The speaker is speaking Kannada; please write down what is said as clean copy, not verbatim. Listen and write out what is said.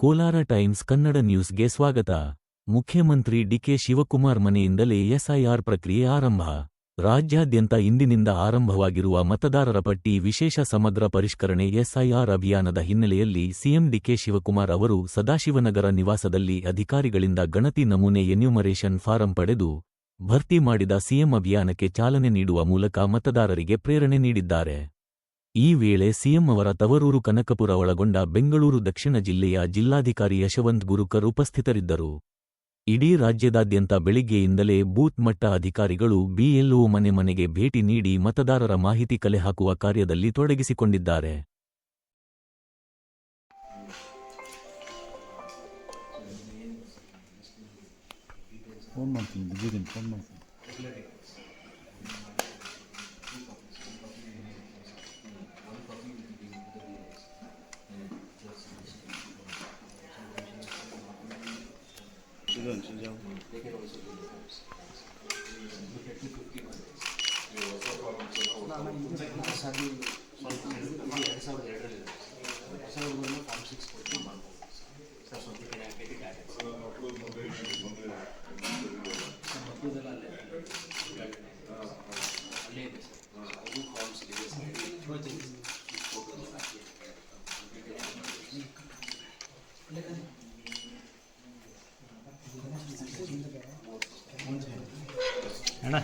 ಕೋಲಾರ ಟೈಮ್ಸ್ ಕನ್ನಡ ನ್ಯೂಸ್ಗೆ ಸ್ವಾಗತ. ಮುಖ್ಯಮಂತ್ರಿ ಡಿಕೆ ಶಿವಕುಮಾರ್ ಮನೆಯಿಂದಲೇ ಎಸ್ಐಆರ್ ಪ್ರಕ್ರಿಯೆ ಆರಂಭ. ರಾಜ್ಯಾದ್ಯಂತ ಇಂದಿನಿಂದ ಆರಂಭವಾಗಿರುವ ಮತದಾರರ ಪಟ್ಟಿ ವಿಶೇಷ ಸಮಗ್ರ ಪರಿಷ್ಕರಣೆ ಎಸ್ಐಆರ್ ಅಭಿಯಾನದ ಹಿನ್ನೆಲೆಯಲ್ಲಿ ಸಿಎಂ ಡಿಕೆ ಶಿವಕುಮಾರ್ ಅವರು ಸದಾಶಿವನಗರ ನಿವಾಸದಲ್ಲಿ ಅಧಿಕಾರಿಗಳಿಂದ ಗಣತಿ ನಮೂನೆ ಎನ್ಯುಮರೇಷನ್ ಫಾರಂ ಪಡೆದು ಭರ್ತಿ ಮಾಡಿದ ಸಿಎಂ ಅಭಿಯಾನಕ್ಕೆ ಚಾಲನೆ ನೀಡುವ ಮೂಲಕ ಮತದಾರರಿಗೆ ಪ್ರೇರಣೆ ನೀಡಿದ್ದಾರೆ. ಈ ವೇಳೆ ಸಿಎಂ ಅವರ ತವರೂರು ಕನಕಪುರ ಒಳಗೊಂಡ ಬೆಂಗಳೂರು ದಕ್ಷಿಣ ಜಿಲ್ಲೆಯ ಜಿಲ್ಲಾಧಿಕಾರಿ ಯಶವಂತ್ ಗುರುಕರ್ ಉಪಸ್ಥಿತರಿದ್ದರು. ಇಡೀ ರಾಜ್ಯದಾದ್ಯಂತ ಬೆಳಿಗ್ಗೆಯಿಂದಲೇ ಬೂತ್ ಮಟ್ಟ ಅಧಿಕಾರಿಗಳು ಬಿಎಲ್ಒ ಮನೆ ಮನೆಗೆ ಭೇಟಿ ನೀಡಿ ಮತದಾರರ ಮಾಹಿತಿ ಕಲೆ ಹಾಕುವ ಕಾರ್ಯದಲ್ಲಿ ತೊಡಗಿಸಿಕೊಂಡಿದ್ದಾರೆ. ಅಣ್ಣ